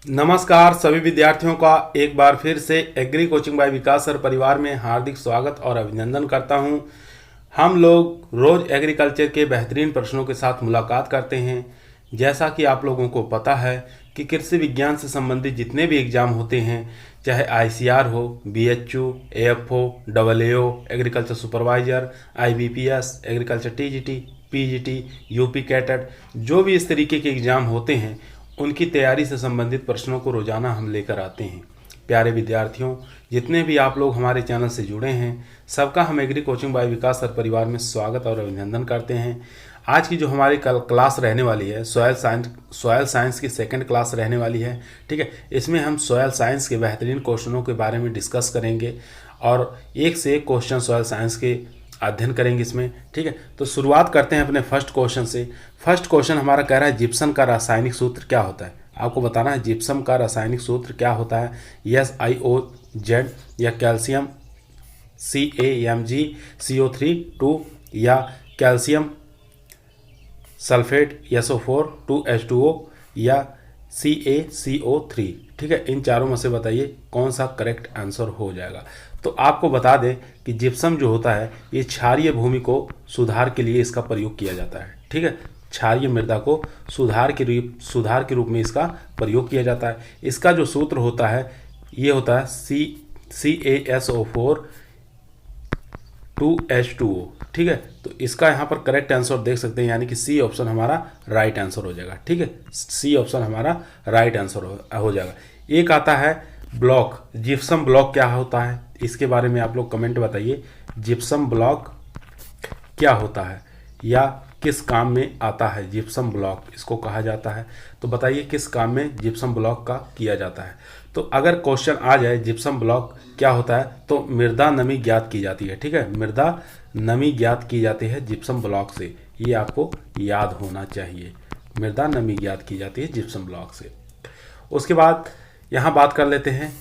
नमस्कार सभी विद्यार्थियों का एक बार फिर से एग्री कोचिंग बाय विकास सर परिवार में हार्दिक स्वागत और अभिनंदन करता हूं। हम लोग रोज एग्रीकल्चर के बेहतरीन प्रश्नों के साथ मुलाकात करते हैं। जैसा कि आप लोगों को पता है कि कृषि विज्ञान से संबंधित जितने भी एग्जाम होते हैं, चाहे आईसीआर हो, BHU, AFO, double A O, agriculture supervisor, IBPS, agriculture TGT, PGT, UP CATET, जो भी इस तरीके के एग्जाम होते हैं उनकी तैयारी से संबंधित प्रश्नों को रोजाना हम लेकर आते हैं। प्यारे विद्यार्थियों, जितने भी आप लोग हमारे चैनल से जुड़े हैं, सबका हम एग्री कोचिंग बाय विकास सर परिवार में स्वागत और अभिनंदन करते हैं। आज की जो हमारी कल क्लास रहने वाली है, सॉयल साइंस की सेकंड क्लास रहने वाली है। ठीक है, इसमें हम सॉयल साइंस के बेहतरीन क्वेश्चनों के बारे में डिस्कस करेंगे और एक से एक क्वेश्चन सॉयल साइंस के अध्ययन करेंगे इसमें। ठीक है, तो शुरुआत करते हैं अपने फर्स्ट क्वेश्चन से। फर्स्ट क्वेश्चन हमारा कह रहा है जिप्सम का रासायनिक सूत्र क्या होता है। आपको बताना है जिप्सम का रासायनिक सूत्र क्या होता है। SiO(Z) या कैल्शियम CaMgCO3 या कैल्शियम सल्फेट SO4 2H2O या CaCO3। ठीक है, इन चारों में से बताइए कौन सा करेक्ट आंसर हो जाएगा। तो आपको बता दें कि जिप्सम जो होता है ये क्षारीय भूमि को सुधार के लिए इसका प्रयोग किया जाता है। ठीक है, क्षारीय मृदा को सुधार के रूप में इसका प्रयोग किया जाता है। इसका जो सूत्र होता है ये होता है CaSO4 2H2O। ठीक है, तो इसका यहाँ पर करेक्ट आंसर देख सकते हैं, यानी कि सी ऑप्शन हमारा राइट आंसर हो जाएगा। ठीक है, सी ऑप्शन हमारा राइट आंसर हो जाएगा। एक आता है ब्लॉक, जिप्सम ब्लॉक क्या होता है, इसके बारे में आप लोग कमेंट बताइए। जिप्सम ब्लॉक क्या होता है या किस काम में आता है जिप्सम ब्लॉक, इसको कहा जाता है। तो बताइए किस काम में जिप्सम ब्लॉक का किया जाता है। तो अगर क्वेश्चन आ जाए जिप्सम ब्लॉक क्या होता है तो मृदा नमी ज्ञात की जाती है। ठीक है, मृदा नमी ज्ञात की जाती है जिप्सम ब्लॉक से, ये आपको याद होना चाहिए। मृदा नमी ज्ञात की जाती है जिप्सम ब्लॉक से। उसके बाद यहाँ बात कर लेते हैं,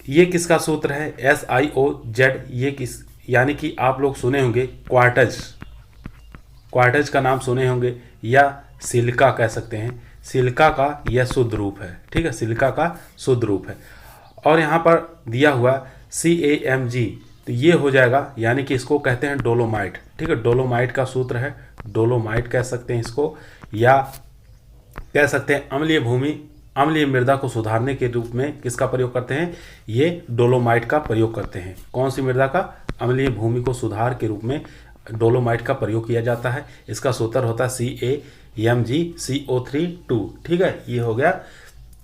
ये किसका सूत्र है SiO(Z), ये किस, यानी कि आप लोग सुने होंगे क्वार्टज का नाम सुने होंगे या सिलिका कह सकते हैं। सिलिका का यह शुद्ध रूप है। ठीक है, सिलिका का शुद्ध रूप है। और यहाँ पर दिया हुआ CaMg, तो ये हो जाएगा, यानी कि इसको कहते हैं डोलोमाइट। ठीक है, डोलोमाइट का सूत्र है, डोलोमाइट कह सकते हैं इसको, या कह सकते हैं अम्लीय मृदा को सुधारने के रूप में किसका प्रयोग करते हैं, ये डोलोमाइट का प्रयोग करते हैं। कौन सी मृदा का, अम्लीय भूमि को सुधार के रूप में डोलोमाइट का प्रयोग किया जाता है। इसका सूत्र होता है CaMgCO3 ठीक है, ये हो गया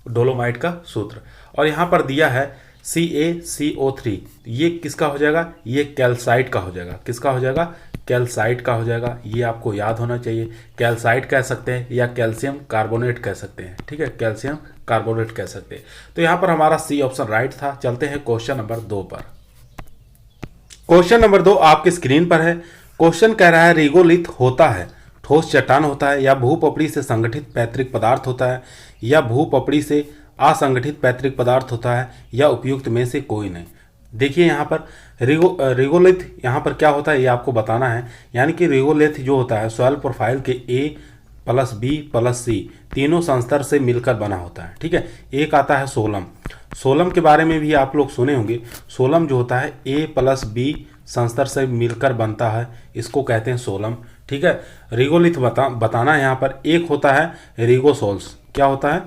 डोलोमाइट का सूत्र। और यहाँ पर दिया है CaCO3, ये किसका हो जाएगा, ये कैल्साइट का हो जाएगा। किसका हो जाएगा, कैल्साइट का हो जाएगा। ये आपको याद होना चाहिए। कैल्साइट कह सकते हैं या कैल्शियम कार्बोनेट कह सकते हैं। ठीक है, कैल्शियम कार्बोनेट कह सकते हैं। तो यहाँ पर हमारा सी ऑप्शन राइट था। चलते हैं क्वेश्चन नंबर 2 पर। क्वेश्चन नंबर 2 आपकी स्क्रीन पर है। क्वेश्चन कह रहा है रिगोलिथ होता है ठोस चट्टान होता है या भूपपड़ी से संगठित पैतृक पदार्थ होता है या भूपपड़ी से असंगठित पैतृक पदार्थ होता है या उपयुक्त में से कोई नहीं। देखिए यहाँ पर रिगोलिथ यहाँ पर क्या होता है ये आपको बताना है। यानी कि रिगोलिथ जो होता है सॉइल प्रोफाइल के A+B+C तीनों संस्तर से मिलकर बना होता है। ठीक है, एक आता है सोलम। सोलम के बारे में भी आप लोग सुने होंगे। सोलम जो होता है A+B संस्तर से मिलकर बनता है, इसको कहते हैं सोलम। ठीक है, रिगोलिथ बताना है यहाँ पर। एक होता है रिगोसोल्स। क्या होता है,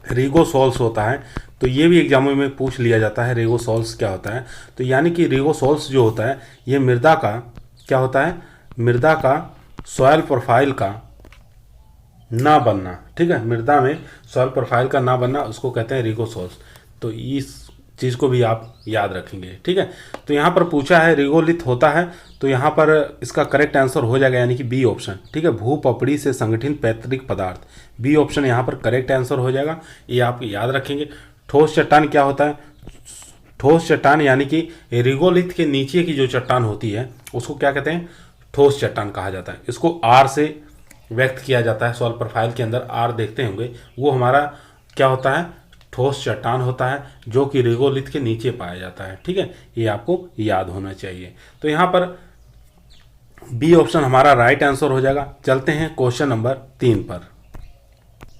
रिगोसोल्स होता है। तो ये भी एग्जामों में पूछ लिया जाता है रिगोसोल्स क्या होता है। तो यानी कि रिगोसोल्स जो होता है ये मृदा का क्या होता है, मृदा का सॉइल प्रोफाइल का ना बनना। ठीक है, मृदा में सॉइल प्रोफाइल का ना बनना, उसको कहते हैं रिगोसोल्स। तो इस चीज़ को भी आप याद रखेंगे। ठीक है, तो यहाँ पर पूछा है रिगोलिथ होता है, तो यहाँ पर इसका करेक्ट आंसर हो जाएगा, यानी कि बी ऑप्शन। ठीक है, भूपपड़ी से संगठित पैतृक पदार्थ, बी ऑप्शन यहाँ पर करेक्ट आंसर हो जाएगा। ये आप याद रखेंगे। ठोस चट्टान क्या होता है, ठोस चट्टान यानी कि रिगोलिथ के नीचे की जो चट्टान होती है उसको क्या कहते हैं, ठोस चट्टान कहा जाता है। इसको आर से व्यक्त किया जाता है। सॉइल प्रोफाइल के अंदर आर देखते होंगे, वो हमारा क्या होता है, ठोस चट्टान होता है जो कि रिगोलिथ के नीचे पाया जाता है। ठीक है, ये आपको याद होना चाहिए। तो यहाँ पर बी ऑप्शन हमारा राइट आंसर हो जाएगा। चलते हैं क्वेश्चन नंबर 3 पर।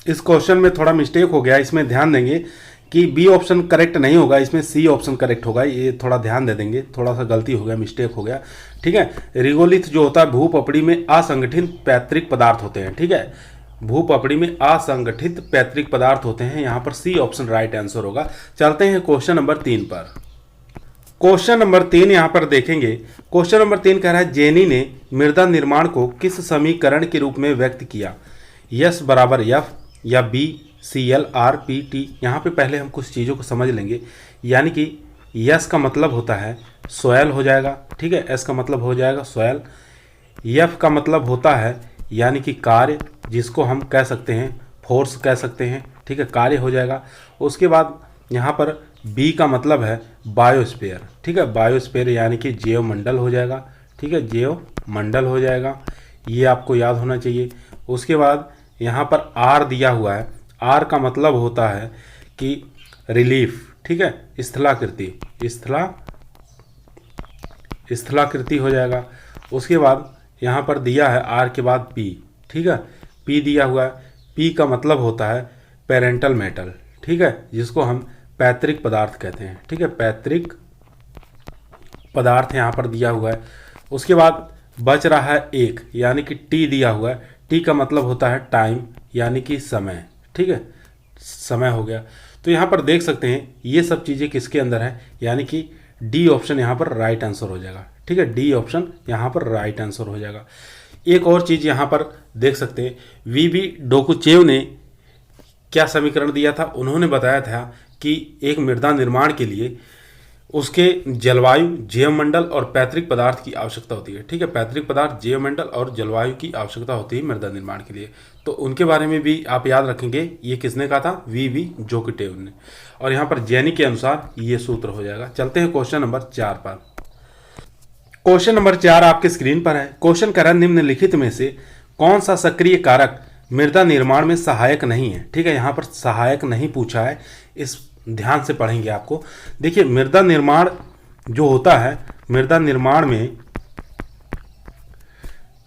इस क्वेश्चन में थोड़ा मिस्टेक हो गया, इसमें ध्यान देंगे कि बी ऑप्शन करेक्ट नहीं होगा, इसमें सी ऑप्शन करेक्ट होगा, ये थोड़ा ध्यान दे देंगे, थोड़ा सा गलती हो गया, मिस्टेक हो गया। ठीक है, रिगोलिथ जो होता है भूपपड़ी में असंगठित पैतृक पदार्थ होते हैं। ठीक है, भूपपड़ी में असंगठित पैतृक पदार्थ होते हैं, यहाँ पर सी ऑप्शन राइट आंसर होगा। चलते हैं क्वेश्चन नंबर 3 पर। क्वेश्चन नंबर 3 यहाँ पर देखेंगे। क्वेश्चन नंबर 3 कह रहा है जेनी ने मृदा निर्माण को किस समीकरण के रूप में व्यक्त किया? यस बराबर एफ या बी CL RPT। यहाँ पे पहले हम कुछ चीज़ों को समझ लेंगे, यानी कि यस का मतलब होता है सोयल हो जाएगा। ठीक है, एस का मतलब हो जाएगा सोयल, एफ का मतलब होता है यानी कि कार्य, जिसको हम कह सकते हैं फोर्स कह सकते हैं। ठीक है, कार्य हो जाएगा। उसके बाद यहाँ पर बी का मतलब है बायोस्फीयर। ठीक है, बायोस्फीयर यानी कि जैवमंडल हो जाएगा। ठीक है, जैवमंडल हो जाएगा, ये आपको याद होना चाहिए। उसके बाद यहाँ पर आर दिया हुआ है, आर का मतलब होता है कि रिलीफ। ठीक है, स्थलाकृति, स्थलाकृति हो जाएगा। उसके बाद यहाँ पर दिया है आर के बाद पी। ठीक है, पी दिया हुआ है, पी का मतलब होता है पेरेंटल मेटल। ठीक है, जिसको हम पैतृक पदार्थ कहते हैं। ठीक है, पैतृक पदार्थ यहाँ पर दिया हुआ है। उसके बाद बच रहा है एक, यानी कि टी दिया हुआ है, टी का मतलब होता है टाइम यानी कि समय। ठीक है, समय हो गया। तो यहाँ पर देख सकते हैं ये सब चीज़ें किसके अंदर है, यानी कि डी ऑप्शन यहाँ पर राइट आंसर हो जाएगा। ठीक है, डी ऑप्शन यहाँ पर राइट आंसर हो जाएगा। एक और चीज़ यहाँ पर देख सकते हैं, VV डोकुचेव ने क्या समीकरण दिया था? उन्होंने बताया था कि एक मृदा निर्माण के लिए उसके जलवायु, जैवमंडल और पैतृक पदार्थ की आवश्यकता होती है। ठीक है, पैतृक पदार्थ, जैवमंडल और जलवायु की आवश्यकता होती है मृदा निर्माण के लिए। तो उनके बारे में भी आप याद रखेंगे, ये किसने कहा था? VV डोकुचेव ने। और यहाँ पर जेनी के अनुसार ये सूत्र हो जाएगा। चलते हैं क्वेश्चन नंबर 4 पर। क्वेश्चन नंबर 4 आपके स्क्रीन पर है। क्वेश्चन कह रहा है निम्नलिखित में से कौन सा सक्रिय कारक मृदा निर्माण में सहायक नहीं है? ठीक है, यहाँ पर सहायक नहीं पूछा है, इस ध्यान से पढ़ेंगे आपको। देखिए, मृदा निर्माण जो होता है, मृदा निर्माण में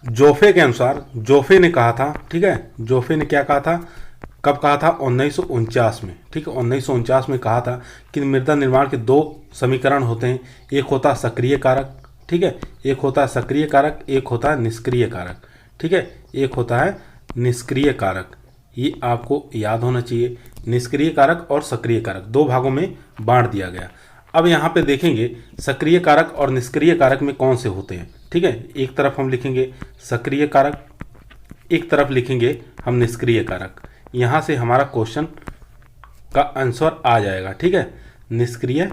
जोफे के अनुसार, जोफे ने कहा था, ठीक है, जोफे ने क्या कहा था, कब कहा था? 1949 में। ठीक है, 1949 में कहा था कि मृदा निर्माण के 2 समीकरण होते हैं, एक होता है सक्रिय कारक, ठीक है, एक होता है सक्रिय कारक, एक होता है निष्क्रिय कारक। ठीक है, एक होता है निष्क्रिय कारक, ये आपको याद होना चाहिए। निष्क्रिय कारक और सक्रिय कारक 2 भागों में बांट दिया गया। अब यहाँ पे देखेंगे सक्रिय कारक और निष्क्रिय कारक में कौन से होते हैं। ठीक है, एक तरफ हम लिखेंगे सक्रिय कारक, एक तरफ लिखेंगे हम निष्क्रिय कारक। यहाँ से हमारा क्वेश्चन का आंसर आ जाएगा। ठीक है, निष्क्रिय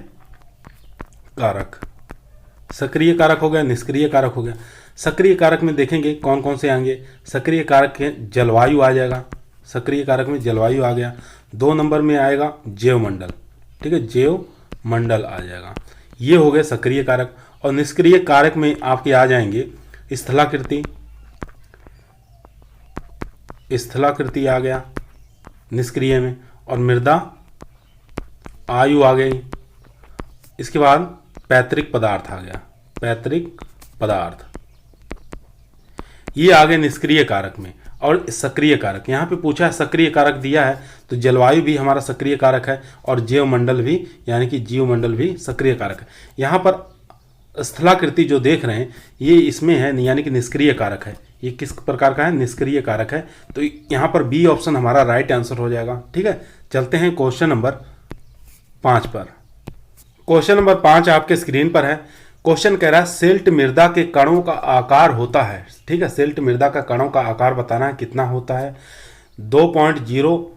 कारक, सक्रिय कारक हो गया, निष्क्रिय कारक हो गया। सक्रिय कारक में देखेंगे कौन कौन से आएंगे। सक्रिय कारक के जलवायु आ जाएगा, सक्रिय कारक में जलवायु आ गया। 2 नंबर में आएगा जैवमंडल। ठीक है, जैवमंडल आ जाएगा, ये हो गए सक्रिय कारक। और निष्क्रिय कारक में आपके आ जाएंगे स्थलाकृति, स्थलाकृति आ गया निष्क्रिय में, और मृदा आयु आ गई। इसके बाद पैतृक पदार्थ आ गया, पैतृक पदार्थ, ये आ गए निष्क्रिय कारक में। और सक्रिय कारक, यहाँ पे पूछा है सक्रिय कारक दिया है, तो जलवायु भी हमारा सक्रिय कारक है और जैवमंडल भी, यानी कि जीवमंडल भी सक्रिय कारक है। यहाँ पर स्थलाकृति जो देख रहे हैं ये इसमें है, यानी कि निष्क्रिय कारक है। ये किस प्रकार का है? निष्क्रिय कारक है। तो यहाँ पर बी ऑप्शन हमारा राइट आंसर हो जाएगा। ठीक है, चलते हैं क्वेश्चन नंबर 5 पर। क्वेश्चन नंबर 5 आपके स्क्रीन पर है। क्वेश्चन कह रहा है सिल्ट मृदा के कणों का आकार होता है। ठीक है, सिल्ट मृदा का कणों का आकार बताना है, कितना होता है? 0.20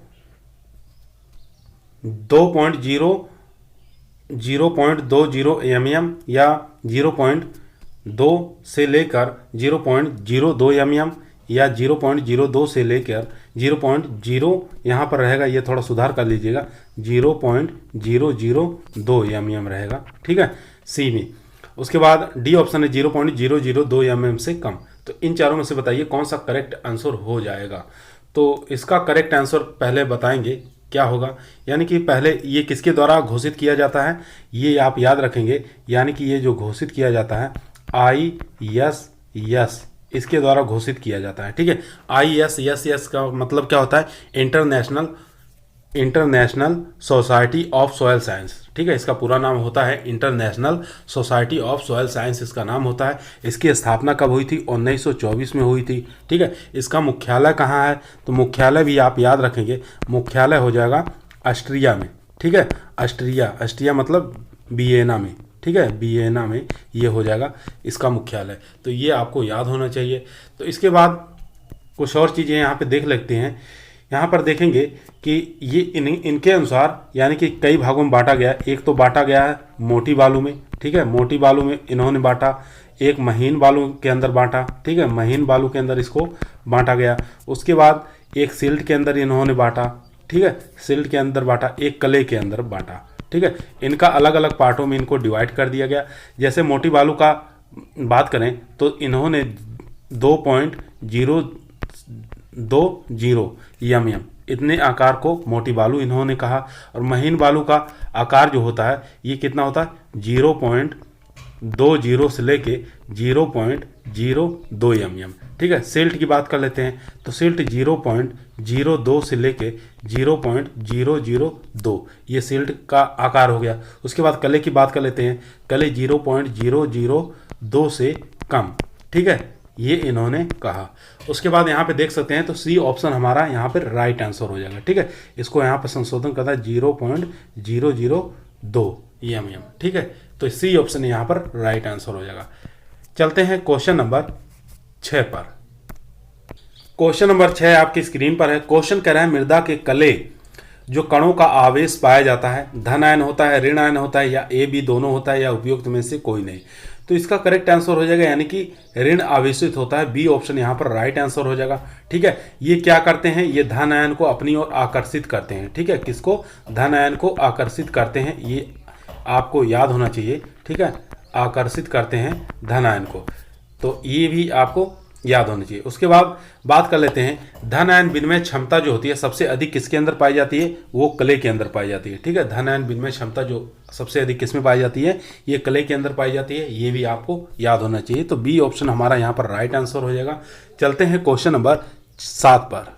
mm या 0.2 से लेकर 0.02 mm या 0.02 से लेकर 0.0, यहाँ पर रहेगा, ये थोड़ा सुधार कर लीजिएगा, 0.002 mm रहेगा। ठीक है, सी में। उसके बाद डी ऑप्शन है 0.002 mm से कम। तो इन चारों में से बताइए कौन सा करेक्ट आंसर हो जाएगा। तो इसका करेक्ट आंसर पहले बताएंगे क्या होगा, यानी कि पहले ये किसके द्वारा घोषित किया जाता है, ये आप याद रखेंगे, यानी कि ये जो घोषित किया जाता है ISS इसके द्वारा घोषित किया जाता है। ठीक है, ISSS का मतलब क्या होता है, international society of soil science. ठीक है, इसका पूरा नाम होता है international society of soil science, इसका नाम होता है। इसकी स्थापना कब हुई थी, 1924 में हुई थी। ठीक है, इसका मुख्यालय कहाँ है, तो मुख्यालय भी आप याद रखेंगे, मुख्यालय हो जाएगा ऑस्ट्रिया में। ठीक है, ऑस्ट्रिया मतलब वियना में। ठीक है, वियना में ये हो जाएगा इसका मुख्यालय, तो ये आपको याद होना चाहिए। तो इसके बाद कुछ और चीज़ें यहाँ पे देख लेते हैं। यहाँ पर देखेंगे कि ये इनके अनुसार यानी कि कई भागों में बांटा गया। एक तो बांटा गया है मोटी बालू में। ठीक है, मोटी बालू में इन्होंने बांटा, एक महीन बालू के अंदर बांटा। ठीक है, महीन बालू के अंदर इसको बांटा गया। उसके बाद एक सिल्ट के अंदर इन्होंने बांटा। ठीक है, सिल्ट के अंदर बांटा, एक कले के अंदर बांटा। ठीक है, इनका अलग अलग पार्टों में इनको डिवाइड कर दिया गया। जैसे मोटी बालू का बात करें तो इन्होंने 2.020 mm इतने आकार को मोटी बालू इन्होंने कहा। और महीन बालू का आकार जो होता है ये कितना होता है, 0.20 से लेके 0.02 mm। ठीक है, सिल्ट की बात कर लेते हैं तो सिल्ट 0.02 से लेके 0.002 ये सिल्ट का आकार हो गया। उसके बाद कले की बात कर लेते हैं, कले 0.002 से कम। ठीक है, ये इन्होंने कहा। उसके बाद यहाँ पे देख सकते हैं तो सी ऑप्शन हमारा यहाँ पे राइट आंसर हो जाएगा। ठीक है, इसको यहाँ पे संशोधन करता है 0.002 mm। ठीक है, तो सी ऑप्शन यहाँ पर राइट आंसर हो जाएगा। चलते हैं क्वेश्चन नंबर 6 पर। क्वेश्चन नंबर 6 आपकी स्क्रीन पर है। क्वेश्चन कह रहा है मृदा के कले जो कणों का आवेश पाया जाता है, धन आयन होता है, ऋण आयन होता है, या ए बी दोनों होता है, या उपयुक्त में से कोई नहीं। तो इसका करेक्ट आंसर हो जाएगा यानी कि ऋण आवेशित होता है। बी ऑप्शन यहाँ पर राइट आंसर हो जाएगा। ठीक है, ये क्या करते हैं, ये धन आयन को अपनी ओर आकर्षित करते हैं। ठीक है, किसको, धन आयन को आकर्षित करते हैं, ये आपको याद होना चाहिए। ठीक है, आकर्षित करते हैं धन आयन को, तो ये भी आपको याद होना चाहिए। उसके बाद बात कर लेते हैं धन आयन विनिमय क्षमता जो होती है सबसे अधिक किसके अंदर पाई जाती है, वो कले के अंदर पाई जाती है। ठीक है, धन आयन विनिमय क्षमता जो सबसे अधिक किस में पाई जाती है, ये कले के अंदर पाई जाती है, ये भी आपको याद होना चाहिए। तो बी ऑप्शन हमारा यहाँ पर राइट आंसर हो जाएगा। चलते हैं क्वेश्चन नंबर 7 पर।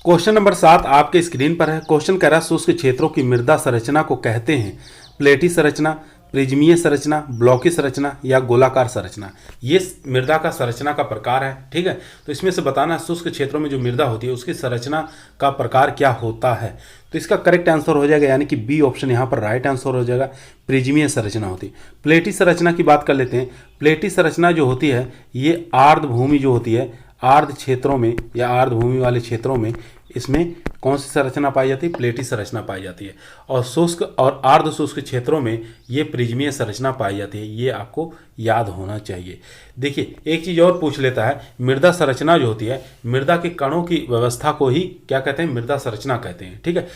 क्वेश्चन नंबर 7 आपके स्क्रीन पर है। क्वेश्चन कह रहा है शुष्क क्षेत्रों की मृदा संरचना को कहते हैं प्लेटी संरचना, प्रिज्मीय संरचना, ब्लॉकी संरचना, या गोलाकार संरचना। ये मृदा का संरचना का प्रकार है। ठीक है, तो इसमें से बताना शुष्क क्षेत्रों में जो मृदा होती है उसकी संरचना का प्रकार क्या होता है। तो इसका करेक्ट आंसर हो जाएगा यानी कि बी ऑप्शन यहाँ पर राइट आंसर हो जाएगा, प्रिज्मीय संरचना होती है। प्लेटी संरचना की बात कर लेते हैं। प्लेटी संरचना जो होती है ये आर्द्र भूमि जो होती है, आर्द्र क्षेत्रों में या आर्द्र भूमि वाले क्षेत्रों में इसमें कौन सी संरचना पाई जाती है, प्लेटी संरचना पाई जाती है। और शुष्क और अर्ध शुष्क क्षेत्रों में ये प्रिज्मीय संरचना पाई जाती है, ये आपको याद होना चाहिए। देखिए एक चीज़ और पूछ लेता है, मृदा संरचना जो होती है, मृदा के कणों की व्यवस्था को ही क्या कहते हैं, मृदा संरचना कहते हैं। ठीक है,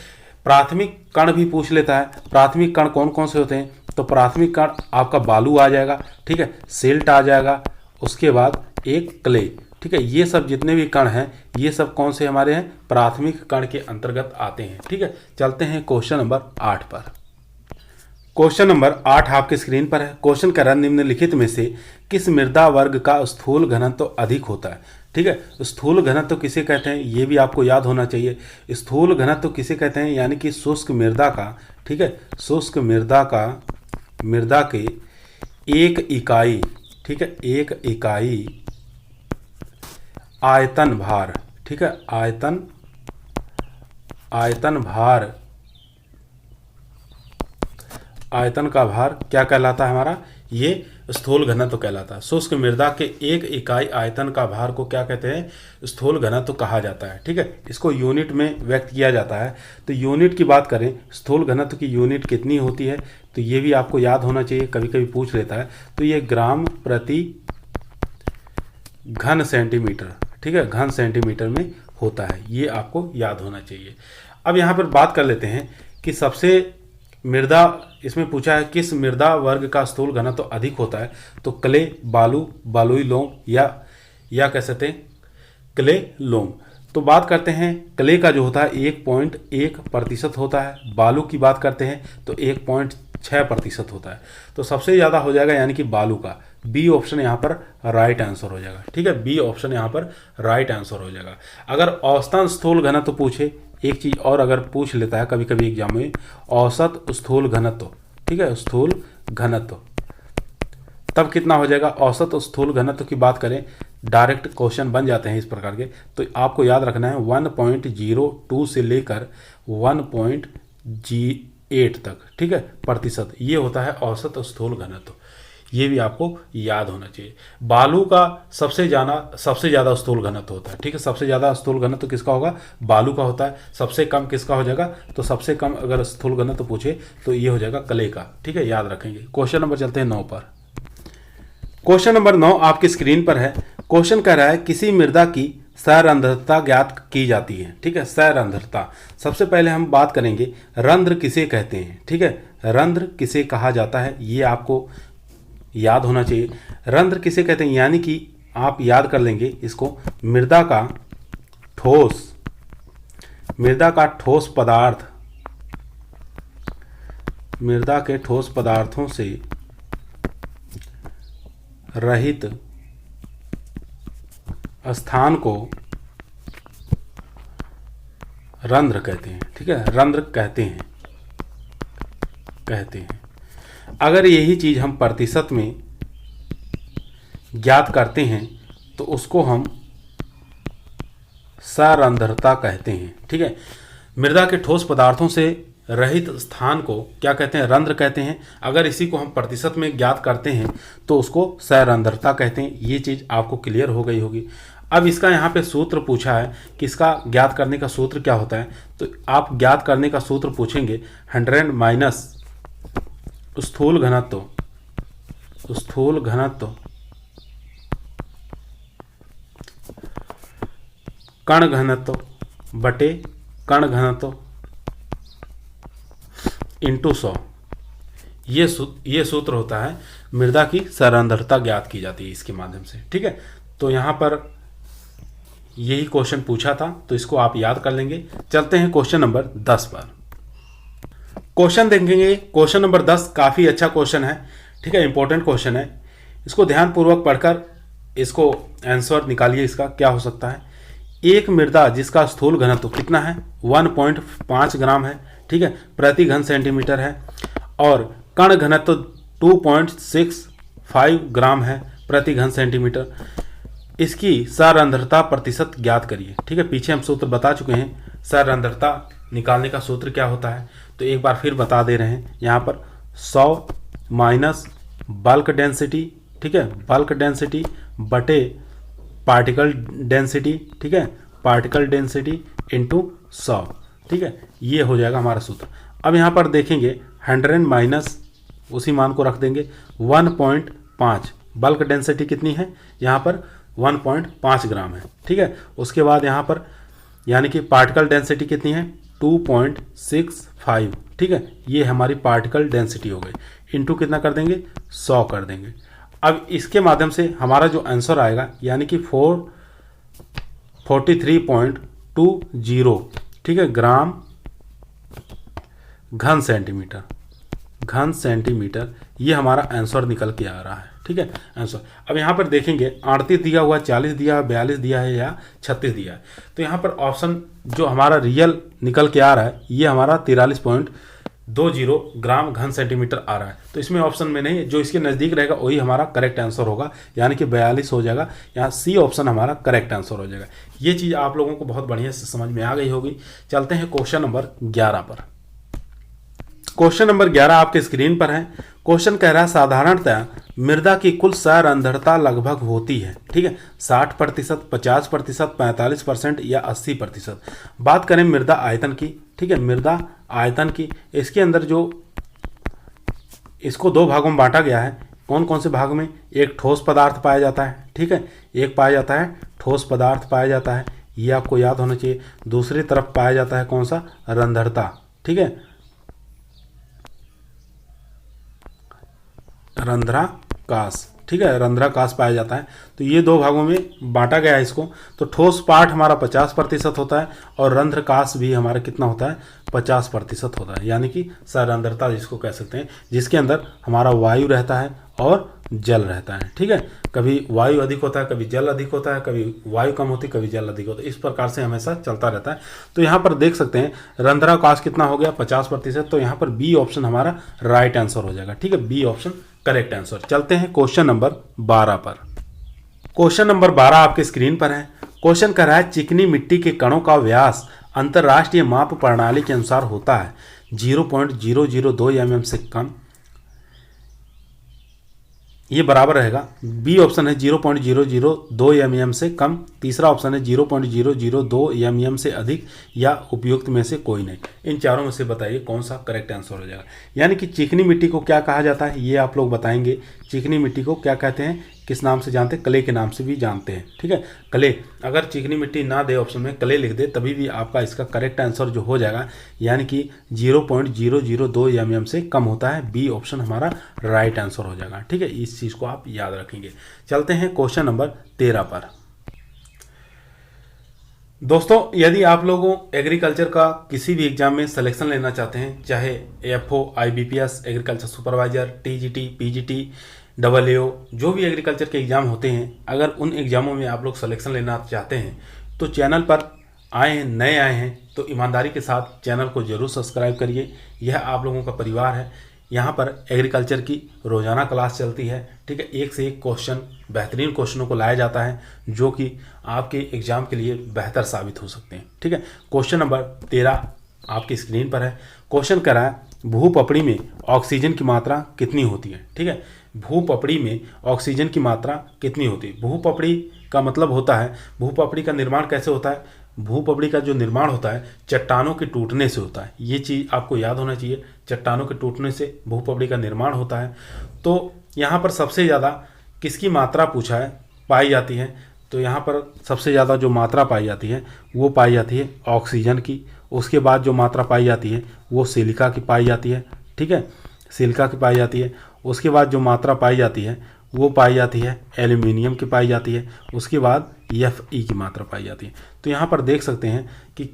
प्राथमिक कण भी पूछ लेता है। प्राथमिक कण कौन कौन से होते हैं, तो प्राथमिक कण आपका बालू आ जाएगा। ठीक है, सिल्ट आ जाएगा, उसके बाद एक क्ले। ठीक है, ये सब जितने भी कण हैं ये सब कौन से हमारे हैं, प्राथमिक कण के अंतर्गत आते हैं। ठीक है, चलते हैं क्वेश्चन नंबर 8 पर। क्वेश्चन नंबर 8 आपके स्क्रीन पर है। क्वेश्चन का रन निम्नलिखित में से किस मृदा वर्ग का स्थूल घनत्व तो अधिक होता है। ठीक है, स्थूल घनत्व तो किसे कहते हैं, ये भी आपको याद होना चाहिए। स्थूल घनत्व तो किसे कहते हैं, यानी कि शुष्क मृदा का। ठीक है, शुष्क मृदा का, मृदा के एक इकाई, ठीक है, एक इकाई आयतन भार। ठीक है, आयतन भार, आयतन का भार क्या कहलाता है हमारा, ये स्थूल घनत्व कहलाता है। शुष्क मृदा के एक इकाई आयतन का भार को क्या कहते हैं, स्थूल घनत्व कहा जाता है। ठीक है, इसको यूनिट में व्यक्त किया जाता है। तो यूनिट की बात करें, स्थूल घनत्व की यूनिट कितनी होती है, तो ये भी आपको याद होना चाहिए, कभी कभी पूछ लेता है। तो ये ग्राम प्रति घन सेंटीमीटर, ठीक है, घन सेंटीमीटर में होता है, ये आपको याद होना चाहिए। अब यहाँ पर बात कर लेते हैं कि सबसे मृदा, इसमें पूछा है किस मृदा वर्ग का स्थूल घनत्व तो अधिक होता है, तो क्ले, बालू, बलुई लोम, या कह सकते हैं क्ले लोम। तो बात करते हैं क्ले का जो होता है 1.1% होता है। बालू की बात करते हैं तो 1.6% होता है। तो सबसे ज़्यादा हो जाएगा यानी कि बालू का, बी ऑप्शन यहाँ पर राइट आंसर हो जाएगा। ठीक है, बी ऑप्शन यहाँ पर राइट आंसर हो जाएगा। अगर औसतन स्थूल घनत्व पूछे, एक चीज़ और अगर पूछ लेता है कभी कभी एग्जाम में, औसत स्थूल घनत्व, ठीक है, स्थूल घनत्व, तब कितना हो जाएगा। औसत स्थूल घनत्व की बात करें, डायरेक्ट क्वेश्चन बन जाते हैं इस प्रकार के, तो आपको याद रखना है 1.02 से लेकर 1.08 तक, ठीक है, प्रतिशत, ये होता है औसत स्थूल घनत्व। ये भी आपको याद होना चाहिए। बालू का सबसे ज़्यादा स्थूल घनत्व होता है। ठीक है, सबसे ज़्यादा स्थूल घनत्व किसका होगा, बालू का होता है। सबसे कम किसका हो जाएगा, तो सबसे कम अगर स्थूल घनत्व पूछे तो ये हो जाएगा क्ले का। ठीक है, याद रखेंगे। क्वेश्चन नंबर चलते हैं 9 पर। क्वेश्चन नंबर 9 आपकी स्क्रीन पर है। क्वेश्चन कह रहा है किसी मृदा की सरंध्रता ज्ञात की जाती है। ठीक है, सरंध्रता। सबसे पहले हम बात करेंगे रंध्र किसे कहते हैं। ठीक है, रंध्र किसे कहा जाता है ये आपको याद होना चाहिए। रंध्र किसे कहते हैं, यानी कि आप याद कर लेंगे इसको, मृदा का ठोस पदार्थ, मृदा के ठोस पदार्थों से रहित स्थान को रंध्र कहते हैं। ठीक है, रंध्र कहते हैं। अगर यही चीज हम प्रतिशत में ज्ञात करते हैं तो उसको हम सरंध्रता कहते हैं। ठीक है, मृदा के ठोस पदार्थों से रहित स्थान को क्या कहते हैं, रंध्र कहते हैं। अगर इसी को हम प्रतिशत में ज्ञात करते हैं तो उसको सरंध्रता कहते हैं। ये चीज़ आपको क्लियर हो गई होगी। अब इसका यहाँ पे सूत्र पूछा है कि इसका ज्ञात करने का सूत्र क्या होता है, तो आप ज्ञात करने का सूत्र पूछेंगे 100 माइनस स्थूल घनत्व कण घनत्व बटे कण घनत्व इंटू 100। ये सूत्र होता है, मृदा की सरंध्रता ज्ञात की जाती है इसके माध्यम से। ठीक है, तो यहाँ पर यही क्वेश्चन पूछा था, तो इसको आप याद कर लेंगे। चलते हैं क्वेश्चन नंबर 10 पर। क्वेश्चन देखेंगे क्वेश्चन नंबर 10, काफ़ी अच्छा क्वेश्चन है। ठीक है, इंपॉर्टेंट क्वेश्चन है। इसको ध्यानपूर्वक पढ़कर इसको आंसर निकालिए। इसका क्या हो सकता है, एक मृदा जिसका स्थूल घनत्व कितना है, 1.5 ग्राम है। ठीक है, प्रति घन सेंटीमीटर है, और कण घनत्व 2.65 ग्राम है प्रति घन सेंटीमीटर। इसकी सरंध्रता प्रतिशत ज्ञात करिए। ठीक है, पीछे हम सूत्र बता चुके हैं, सरंध्रता निकालने का सूत्र क्या होता है, तो एक बार फिर बता दे रहे हैं। यहाँ पर 100 माइनस बल्क डेंसिटी, ठीक है, बल्क डेंसिटी बटे पार्टिकल डेंसिटी। ठीक है, पार्टिकल डेंसिटी इंटू 100। ठीक है, ये हो जाएगा हमारा सूत्र। अब यहाँ पर देखेंगे 100 माइनस उसी मान को रख देंगे 1.5। बल्क डेंसिटी कितनी है, यहाँ पर 1.5 ग्राम है। ठीक है, उसके बाद यहाँ पर यानी कि पार्टिकल डेंसिटी कितनी है, 2.65। ठीक है, ये हमारी पार्टिकल डेंसिटी हो गई। इंटू कितना कर देंगे, 100 कर देंगे। अब इसके माध्यम से हमारा जो आंसर आएगा यानी कि 443.20, ठीक है, ग्राम घन सेंटीमीटर, ये हमारा आंसर निकल के आ रहा है। ठीक है, आंसर। अब यहाँ पर देखेंगे 38 दिया हुआ, 40 दिया है, 42 दिया है या 36 दिया है। तो यहाँ पर ऑप्शन जो हमारा रियल निकल के आ रहा है ये हमारा 43.20 ग्राम घन सेंटीमीटर आ रहा है। तो इसमें ऑप्शन में नहीं, जो इसके नज़दीक रहेगा वही हमारा करेक्ट आंसर होगा, यानी कि 42 हो जाएगा। यहाँ सी ऑप्शन हमारा करेक्ट आंसर हो जाएगा। ये चीज़ आप लोगों को बहुत बढ़िया से समझ में आ गई होगी। चलते हैं क्वेश्चन नंबर 11 पर। क्वेश्चन नंबर 11 आपके स्क्रीन पर है। क्वेश्चन कह रहा है साधारणतः मृदा की कुल सरंध्रता लगभग होती है। ठीक है, 60%, 50%, 45% या 80%। बात करें मृदा आयतन की। ठीक है, मृदा आयतन की, इसके अंदर जो इसको 2 भागों में बांटा गया है। कौन कौन से भाग में, एक ठोस पदार्थ पाया जाता है। ठीक है, एक पाया जाता है ठोस पदार्थ पाया जाता है, ये आपको याद होना चाहिए। दूसरी तरफ पाया जाता है कौन सा, रंध्रता। ठीक है, रंध्राकाश। ठीक है, रंध्राकाश पाया जाता है। तो ये दो भागों में बांटा गया है इसको। तो ठोस पार्ट हमारा 50% होता है और रंध्रकाश भी हमारा कितना होता है, 50% होता है, यानी कि सरंध्रता जिसको कह सकते हैं, जिसके अंदर हमारा वायु रहता है और जल रहता है। ठीक है, कभी वायु अधिक होता है, कभी जल अधिक होता है, कभी वायु कम होती है, कभी जल अधिक होता है, इस प्रकार से हमेशा चलता रहता है। तो यहाँ पर देख सकते हैं रंध्राकाश कितना हो गया, 50%। तो यहाँ पर बी ऑप्शन हमारा राइट आंसर हो जाएगा। ठीक है, बी ऑप्शन करेक्ट आंसर। चलते हैं क्वेश्चन नंबर 12 पर। क्वेश्चन नंबर 12 आपके स्क्रीन पर है। क्वेश्चन कर रहा है चिकनी मिट्टी के कणों का व्यास अंतरराष्ट्रीय माप प्रणाली के अनुसार होता है 0.002 mm से कम, ये बराबर रहेगा। बी ऑप्शन है 0.002 mm से कम, तीसरा ऑप्शन है 0.002 mm से अधिक, या उपयुक्त में से कोई नहीं। इन चारों में से बताइए कौन सा करेक्ट आंसर हो जाएगा। यानी कि चिकनी मिट्टी को क्या कहा जाता है, ये आप लोग बताएंगे। चिकनी मिट्टी को क्या कहते हैं, किस नाम से जानते हैं, क्ले के नाम से भी जानते हैं। ठीक है, क्ले, अगर चिकनी मिट्टी ना दे ऑप्शन में, क्ले लिख दे, तभी भी आपका इसका करेक्ट आंसर जो हो जाएगा, यानी कि 0.002 mm से कम होता है। बी ऑप्शन हमारा राइट आंसर हो जाएगा। ठीक है, इस चीज़ को आप याद रखेंगे। चलते हैं क्वेश्चन नंबर 13 पर। दोस्तों, यदि आप लोगों एग्रीकल्चर का किसी भी एग्जाम में सिलेक्शन लेना चाहते हैं, चाहे FO, IBPS, agriculture supervisor, TGT, PGT, double A O, जो भी एग्रीकल्चर के एग्ज़ाम होते हैं, अगर उन एग्ज़ामों में आप लोग सिलेक्शन लेना चाहते हैं तो चैनल पर आए हैं, नए आए हैं तो ईमानदारी के साथ चैनल को जरूर सब्सक्राइब करिए। यह आप लोगों का परिवार है। यहाँ पर एग्रीकल्चर की रोज़ाना क्लास चलती है। ठीक है, एक से एक क्वेश्चन, बेहतरीन क्वेश्चनों को लाया जाता है जो कि आपके एग्ज़ाम के लिए बेहतर साबित हो सकते हैं। ठीक है, क्वेश्चन नंबर 13 आपकी स्क्रीन पर है। क्वेश्चन कह रहा है भूपपड़ी में ऑक्सीजन की मात्रा कितनी होती है। ठीक है, भूपपड़ी में ऑक्सीजन की मात्रा कितनी होती है। भूपपड़ी का मतलब होता है, भूपपड़ी का निर्माण कैसे होता है, भूपपड़ी का जो निर्माण होता है चट्टानों के टूटने से होता है। ये चीज़ आपको याद होना चाहिए, चट्टानों के टूटने से भूपपड़ी का निर्माण होता है। तो यहाँ पर सबसे ज़्यादा किसकी मात्रा पूछा है, पाई जाती है, तो यहाँ पर सबसे ज़्यादा जो मात्रा पाई जाती है वो पाई जाती है ऑक्सीजन की। उसके बाद जो मात्रा पाई जाती है वो सिलिका की पाई जाती है। ठीक है, सिलिका की पाई जाती है। उसके बाद जो मात्रा पाई जाती है वो पाई जाती है एल्यूमिनियम की पाई जाती है। उसके बाद Fe की मात्रा पाई जाती है। तो यहाँ पर देख सकते हैं कि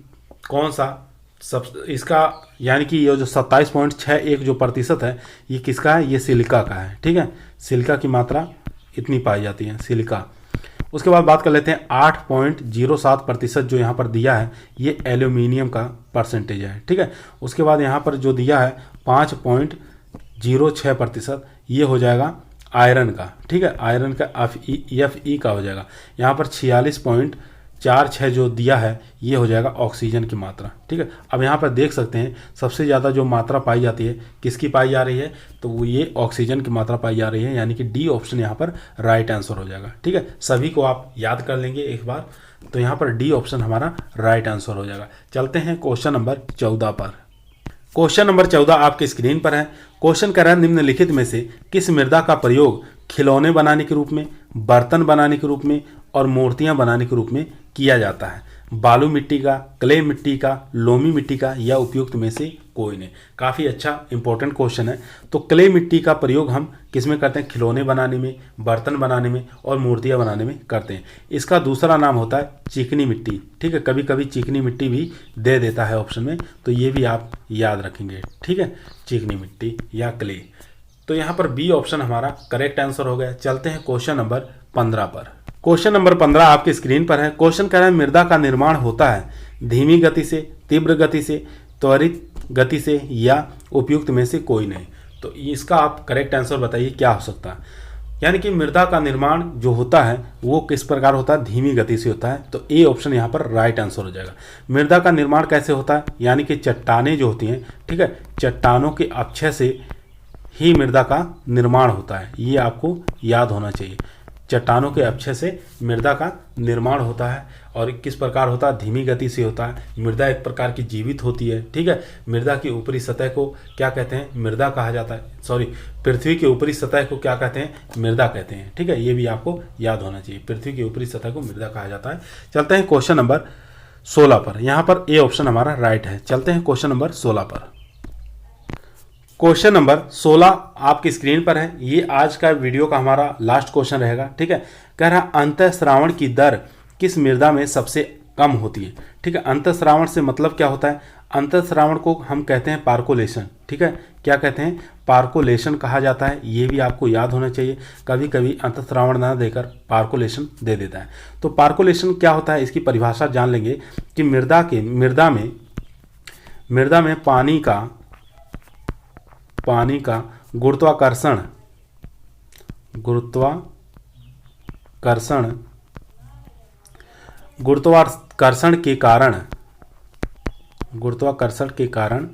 कौन सा सब इसका, यानी कि ये जो 27.61 जो प्रतिशत है ये किसका है, ये सिलिका का है। ठीक है, सिलिका की मात्रा इतनी पाई जाती है, सिलिका। उसके बाद बात कर लेते हैं 8.07% जो यहाँ पर दिया है ये एल्यूमिनियम का परसेंटेज है। ठीक है, उसके बाद यहाँ पर जो दिया है 5.06% ये हो जाएगा आयरन का। ठीक है, आयरन का Fe का हो जाएगा। यहाँ पर 46.46 जो दिया है ये हो जाएगा ऑक्सीजन की मात्रा। ठीक है, अब यहाँ पर देख सकते हैं सबसे ज़्यादा जो मात्रा पाई जाती है किसकी पाई जा रही है, तो वो ये ऑक्सीजन की मात्रा पाई जा रही है, यानी कि डी ऑप्शन यहाँ पर राइट आंसर हो जाएगा। ठीक है, सभी को आप याद कर लेंगे एक बार, तो यहाँ पर डी ऑप्शन हमारा राइट आंसर हो जाएगा। चलते हैं क्वेश्चन नंबर 14 पर। क्वेश्चन नंबर 14 आपके स्क्रीन पर है। क्वेश्चन कर रहा है निम्नलिखित में से किस मृदा का प्रयोग खिलौने बनाने के रूप में, बर्तन बनाने के रूप में और मूर्तियां बनाने के रूप में किया जाता है। बालू मिट्टी का, क्ले मिट्टी का, लोमी मिट्टी का, या उपयुक्त में से कोई नहीं। काफ़ी अच्छा इंपॉर्टेंट क्वेश्चन है। तो क्ले मिट्टी का प्रयोग हम किस में करते हैं, खिलौने बनाने में, बर्तन बनाने में और मूर्तियां बनाने में करते हैं। इसका दूसरा नाम होता है चिकनी मिट्टी। ठीक है, कभी कभी चिकनी मिट्टी भी दे देता है ऑप्शन में, तो ये भी आप याद रखेंगे। ठीक है, चिकनी मिट्टी या क्ले। तो यहाँ पर बी ऑप्शन हमारा करेक्ट आंसर हो गया। चलते हैं क्वेश्चन नंबर 15 पर। क्वेश्चन नंबर 15 आपकी स्क्रीन पर है। क्वेश्चन कह रहा है मृदा का निर्माण होता है धीमी गति से, तीव्र गति से, त्वरित गति से, या उपयुक्त में से कोई नहीं। तो इसका आप करेक्ट आंसर बताइए क्या हो सकता है। यानी कि मृदा का निर्माण जो होता है वो किस प्रकार होता है, धीमी गति से होता है। तो ए ऑप्शन यहाँ पर राइट आंसर हो जाएगा। मृदा का निर्माण कैसे होता है, यानी कि चट्टानें जो होती हैं, ठीक है, चट्टानों के अक्षय से ही मृदा का निर्माण होता है। ये आपको याद होना चाहिए, चट्टानों के अक्षय से मृदा का निर्माण होता है। और किस प्रकार होता है, धीमी गति से होता है। मृदा एक प्रकार की जीवित होती है। ठीक है, मृदा की ऊपरी सतह को क्या कहते हैं, मृदा कहा जाता है। सॉरी, पृथ्वी की ऊपरी सतह को क्या कहते हैं, मृदा कहते हैं। ठीक है, ये भी आपको याद होना चाहिए, पृथ्वी की ऊपरी सतह को मृदा कहा जाता है। चलते हैं क्वेश्चन नंबर 16 पर। यहाँ पर ए ऑप्शन हमारा राइट है। चलते हैं क्वेश्चन नंबर 16 पर। क्वेश्चन नंबर 16 आपकी स्क्रीन पर है। ये आज का वीडियो का हमारा लास्ट क्वेश्चन रहेगा, ठीक है। कह रहा अंतःस्रावण की दर किस मृदा में सबसे कम होती है, ठीक है। अंतःस्रावण से मतलब क्या होता है, अंतःस्रावण को हम कहते हैं पार्कोलेशन, ठीक है। क्या कहते हैं, पार्कोलेशन कहा जाता है। ये भी आपको याद होना चाहिए, कभी कभी अंतःस्रावण ना देकर पार्कोलेशन दे देता है। तो पार्कोलेशन क्या होता है, इसकी परिभाषा जान लेंगे कि मृदा में पानी का गुरुत्वाकर्षण के कारण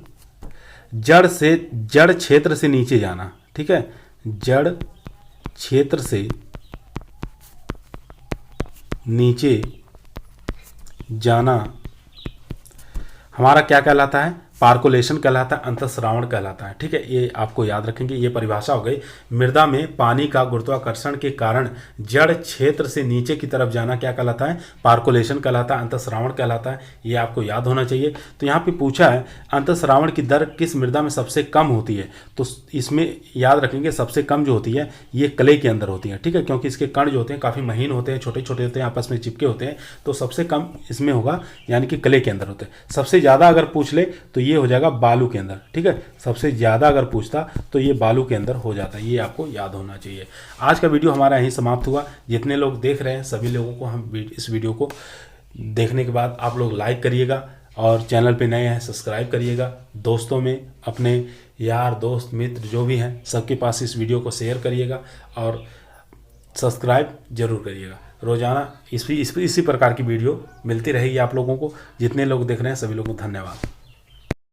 जड़ क्षेत्र से नीचे जाना, ठीक है। जड़ क्षेत्र से नीचे जाना हमारा क्या कहलाता है, पार्कोलेशन कहलाता है, अंतःस्रावण कहलाता है, ठीक है। ये आपको याद रखेंगे, ये परिभाषा हो गई। मृदा में पानी का गुरुत्वाकर्षण के कारण जड़ क्षेत्र से नीचे की तरफ जाना क्या कहलाता है, पार्कोलेशन कहलाता है, अंतःस्रावण कहलाता है। ये आपको याद होना चाहिए। तो यहाँ पे पूछा है अंतःस्रावण की दर किस मृदा में सबसे कम होती है, तो इसमें याद रखेंगे सबसे कम जो होती है ये क्ले के अंदर होती है, ठीक है। क्योंकि इसके कण जो होते हैं काफ़ी महीन होते हैं, छोटे छोटे होते हैं, आपस में चिपके होते हैं, तो सबसे कम इसमें होगा, यानी कि क्ले के अंदर होते हैं। सबसे ज़्यादा अगर पूछ ले तो ये हो जाएगा बालू के अंदर, ठीक है। सबसे ज़्यादा अगर पूछता तो ये बालू के अंदर हो जाता है। ये आपको याद होना चाहिए। आज का वीडियो हमारा यहीं समाप्त हुआ। जितने लोग देख रहे हैं सभी लोगों को हम इस वीडियो को देखने के बाद आप लोग लाइक करिएगा और चैनल पे नए हैं सब्सक्राइब करिएगा। दोस्तों में, अपने यार दोस्त मित्र जो भी हैं सबके पास इस वीडियो को शेयर करिएगा और सब्सक्राइब जरूर करिएगा। रोजाना इसी प्रकार की वीडियो मिलती रहेगी आप लोगों को। जितने लोग देख रहे हैं सभी लोगों को धन्यवाद।